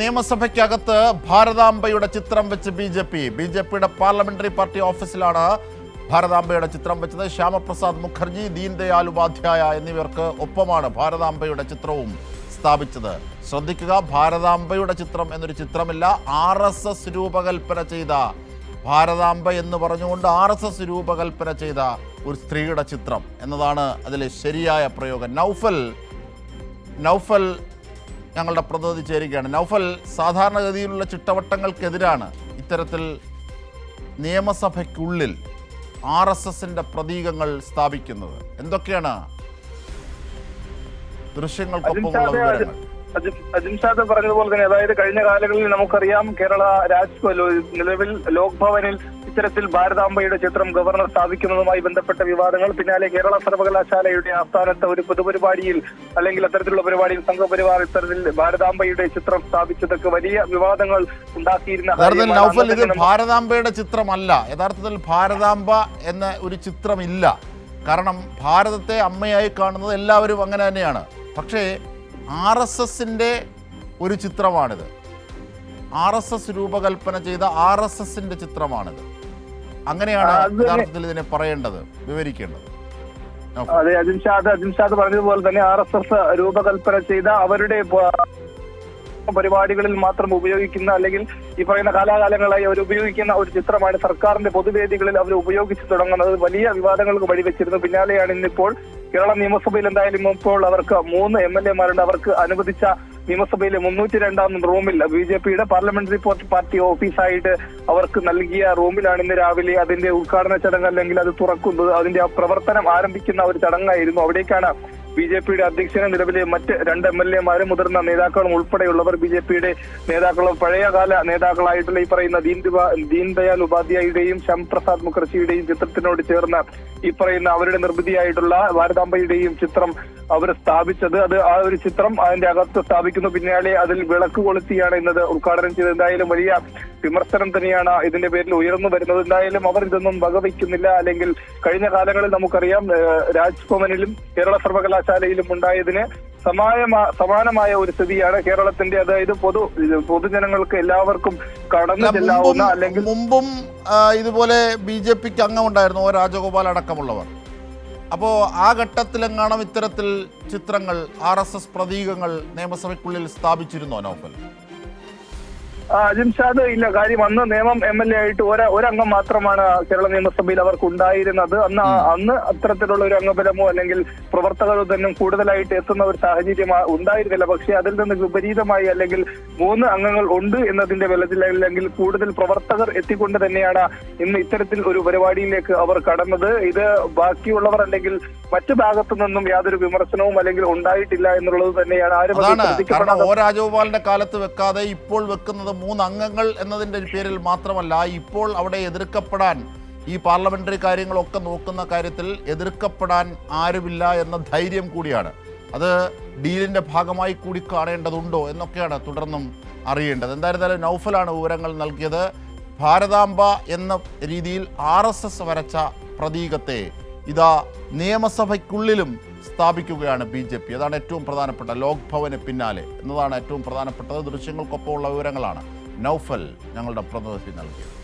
നിയമസഭയ്ക്കകത്ത് ഭാരതാംബയുടെ ചിത്രം വെച്ച് ബി.ജെ.പിയുടെ parliamentary party ഓഫീസിലാണ് ഭാരതാംബയുടെ ചിത്രം വെച്ചത്. ശ്യാമപ്രസാദ് മുഖർജി, ദീൻദയാൽ ഉപാധ്യായ എന്നിവർക്ക് ഒപ്പമാണ് ഭാരതാംബയുടെ ചിത്രവും സ്ഥാപിച്ചത്. ശ്രദ്ധിക്കുക, ഭാരതാംബയുടെ ചിത്രം എന്നൊരു ചിത്രമില്ല, RSS രൂപകൽപ്പന ചെയ്ത, ഭാരതാംബ എന്ന് പറഞ്ഞുകൊണ്ട് RSS രൂപകൽപ്പന ചെയ്ത ഒരു സ്ത്രീയുടെ ചിത്രം എന്നതാണ് അതിലെ ശരിയായ പ്രയോഗം. നൗഫൽ ഞങ്ങളുടെ പ്രതിനിധി ചേരുകയാണ്. നൗഫൽ, സാധാരണഗതിയിലുള്ള ചിട്ടവട്ടങ്ങൾക്കെതിരാണ് ഇത്തരത്തിൽ നിയമസഭയ്ക്കുള്ളിൽ RSSന്റെ പ്രതീകങ്ങൾ സ്ഥാപിക്കുന്നത്. എന്തൊക്കെയാണ് ദൃശ്യങ്ങൾക്കൊപ്പമുള്ള വിവരങ്ങൾ? അജിംഷാദ് പറഞ്ഞതുപോലെ തന്നെ, അതായത് കഴിഞ്ഞ കാലങ്ങളിൽ നമുക്കറിയാം, കേരള നിലവിൽ ലോക്ഭവനിൽ ഇത്തരത്തിൽ ഭാരതാംബയുടെ ചിത്രം ഗവർണർ സ്ഥാപിക്കുന്നതുമായി ബന്ധപ്പെട്ട വിവാദങ്ങൾ, പിന്നാലെ കേരള സർവകലാശാലയുടെ ആസ്ഥാനത്ത് ഒരു പൊതുപരിപാടിയിൽ അല്ലെങ്കിൽ അത്തരത്തിലുള്ള പരിപാടിയിൽ സംഘപരിവാർ ഇത്തരത്തിൽ ഭാരതാംബയുടെ ചിത്രം സ്ഥാപിച്ചതൊക്കെ വലിയ വിവാദങ്ങൾ ഉണ്ടാക്കിയിരുന്ന. ഇത് ഭാരതാംബയുടെ ചിത്രമല്ല, യഥാർത്ഥത്തിൽ ഭാരതാംബ എന്ന ഒരു ചിത്രമില്ല. കാരണം ഭാരതത്തെ അമ്മയായി കാണുന്നത് എല്ലാവരും അങ്ങനെ തന്നെയാണ്. പക്ഷേ RSSന്റെ ഒരു ചിത്രമാണിത്, RSS രൂപകൽപ്പന ചെയ്ത RSSന്റെ ചിത്രമാണിത്. അങ്ങനെയാണ് യഥാർത്ഥത്തിൽ ഇതിനെ പറയേണ്ടത്, വിവരിക്കേണ്ടത്. അതെ, അജിംഷാദ് പറഞ്ഞതുപോലെ തന്നെ RSS രൂപകൽപ്പന ചെയ്ത അവരുടെ പരിപാടികളിൽ മാത്രം ഉപയോഗിക്കുന്ന, അല്ലെങ്കിൽ ഈ പറയുന്ന കാലാകാലങ്ങളായി അവർ ഉപയോഗിക്കുന്ന ഒരു ചിത്രമാണ് സർക്കാരിന്റെ പൊതുവേദികളിൽ അവർ ഉപയോഗിച്ചു തുടങ്ങുന്നത്. വലിയ വിവാദങ്ങൾക്ക് വഴിവെച്ചിരുന്നു. പിന്നാലെയാണ് ഇന്നിപ്പോൾ കേരള നിയമസഭയിൽ എന്തായാലും ഇപ്പോൾ അവർക്ക് 3 MLA-മാരുണ്ട്. അവർക്ക് അനുവദിച്ച നിയമസഭയിലെ 302-ാം റൂമിൽ ബി.ജെ.പിയുടെ പാർലമെന്ററി പാർട്ടി ഓഫീസായിട്ട് അവർക്ക് നൽകിയ റൂമിലാണ് ഇന്ന് രാവിലെ അതിന്റെ ഉദ്ഘാടന ചടങ്ങ്, അല്ലെങ്കിൽ അത് തുറക്കുന്നത്, അതിന്റെ പ്രവർത്തനം ആരംഭിക്കുന്ന ഒരു ചടങ്ങായിരുന്നു. അവിടേക്കാണ് ബി.ജെ.പിയുടെ അധ്യക്ഷനെ നിലവിലെ മറ്റ് 2 MLA-മാരും മുതിർന്ന നേതാക്കളും ഉൾപ്പെടെയുള്ളവർ, ബി.ജെ.പിയുടെ നേതാക്കളും പഴയകാല നേതാക്കളായിട്ടുള്ള ഈ പറയുന്ന ദീൻദയാൽ ഉപാധ്യായുടെയും ശ്യാമപ്രസാദ് മുഖർജിയുടെയും ചിത്രത്തിനോട് ചേർന്ന് ഈ പറയുന്ന അവരുടെ നിർമ്മിതിയായിട്ടുള്ള ഭാരതാംബയുടെയും ചിത്രം അവർ സ്ഥാപിച്ചത്. ആ ഒരു ചിത്രം അതിന്റെ അകത്ത് സ്ഥാപിക്കുന്നു. പിന്നാലെ അതിൽ വിളക്ക് കൊളുത്തിയാണ് ഇന്നത് ഉദ്ഘാടനം ചെയ്തത്. എന്തായാലും വലിയ വിമർശനം തന്നെയാണ് ഇതിന്റെ പേരിൽ ഉയർന്നു വരുന്നത്. എന്തായാലും അവർ ഇതൊന്നും വകവയ്ക്കുന്നില്ല. അല്ലെങ്കിൽ കഴിഞ്ഞ കാലങ്ങളിൽ നമുക്കറിയാം, രാജ്ഭവനിലും കേരള സർവകലാശാലയിലും ഉണ്ടായതിന് സമാനമായ ഒരു സ്ഥിതിയാണ് കേരളത്തിന്റെ. അതായത് പൊതുജനങ്ങൾക്ക് എല്ലാവർക്കും കടന്നു ചെല്ലാവുന്ന, അല്ലെങ്കിൽ മുമ്പും ഇതുപോലെ ബി.ജെ.പിക്ക് അംഗമുണ്ടായിരുന്നു, ഒ രാജഗോപാൽ അടക്കമുള്ളവർ. അപ്പോൾ ആ ഘട്ടത്തിലെങ്ങാണം ഇത്തരത്തിൽ ചിത്രങ്ങൾ, RSS പ്രതീകങ്ങൾ നിയമസഭയ്ക്കുള്ളിൽ സ്ഥാപിച്ചിരുന്നോ നൗഫൽ? അജിംഷാദ്, ഇല്ല. കാര്യം അന്ന് നിയമം MLA ആയിട്ട് ഒരംഗം മാത്രമാണ് കേരള നിയമസഭയിൽ അവർക്ക് ഉണ്ടായിരുന്നത്. അന്ന് അത്തരത്തിലുള്ള ഒരു അംഗബലമോ അല്ലെങ്കിൽ പ്രവർത്തകരോ തന്നെ കൂടുതലായിട്ട് എത്തുന്ന ഒരു സാഹചര്യം ഉണ്ടായിരുന്നില്ല. പക്ഷേ അതിൽ നിന്ന് വിപരീതമായി, അല്ലെങ്കിൽ 3 അംഗങ്ങൾ ഉണ്ട് എന്നതിന്റെ ബലത്തിൽ, അല്ലെങ്കിൽ കൂടുതൽ പ്രവർത്തകർ എത്തിക്കൊണ്ട് തന്നെയാണ് ഇന്ന് ഇത്തരത്തിൽ ഒരു പരിപാടിയിലേക്ക് അവർ കടന്നത്. ഇത് ബാക്കിയുള്ളവർ അല്ലെങ്കിൽ മറ്റു ഭാഗത്തു നിന്നും യാതൊരു വിമർശനവും അല്ലെങ്കിൽ ഉണ്ടായിട്ടില്ല എന്നുള്ളത് തന്നെയാണ്. ആരും ഒ രാജഗോപാലിന്റെ കാലത്ത് വെക്കാതെ ഇപ്പോൾ വെക്കുന്നത് 3 അംഗങ്ങൾ എന്നതിൻ്റെ പേരിൽ മാത്രമല്ല, ഇപ്പോൾ അവിടെ എതിർക്കപ്പെടാൻ, ഈ പാർലമെന്ററി കാര്യങ്ങളൊക്കെ നോക്കുന്ന കാര്യത്തിൽ എതിർക്കപ്പെടാൻ ആരുമില്ല എന്ന ധൈര്യം കൂടിയാണ്. അത് ഡീലിൻ്റെ ഭാഗമായി കൂടി കാണേണ്ടതുണ്ടോ എന്നൊക്കെയാണ് തുടർന്നും അറിയേണ്ടത്. എന്തായിരുന്നാലും നൗഫലാണ് വിവരങ്ങൾ നൽകിയത്. ഭാരതാംബ എന്ന രീതിയിൽ RSS വരച്ച പ്രതീകത്തെ ഇതാ നിയമസഭയ്ക്കുള്ളിലും സ്ഥാപിക്കുകയാണ് ബി.ജെ.പി. അതാണ് ഏറ്റവും പ്രധാനപ്പെട്ട, ലോക്ഭവന് പിന്നാലെ എന്നതാണ് ഏറ്റവും പ്രധാനപ്പെട്ടത്. ദൃശ്യങ്ങൾക്കൊപ്പമുള്ള വിവരങ്ങളാണ് നൗഫൽ ഞങ്ങളുടെ പ്രതിനിധി നൽകിയത്.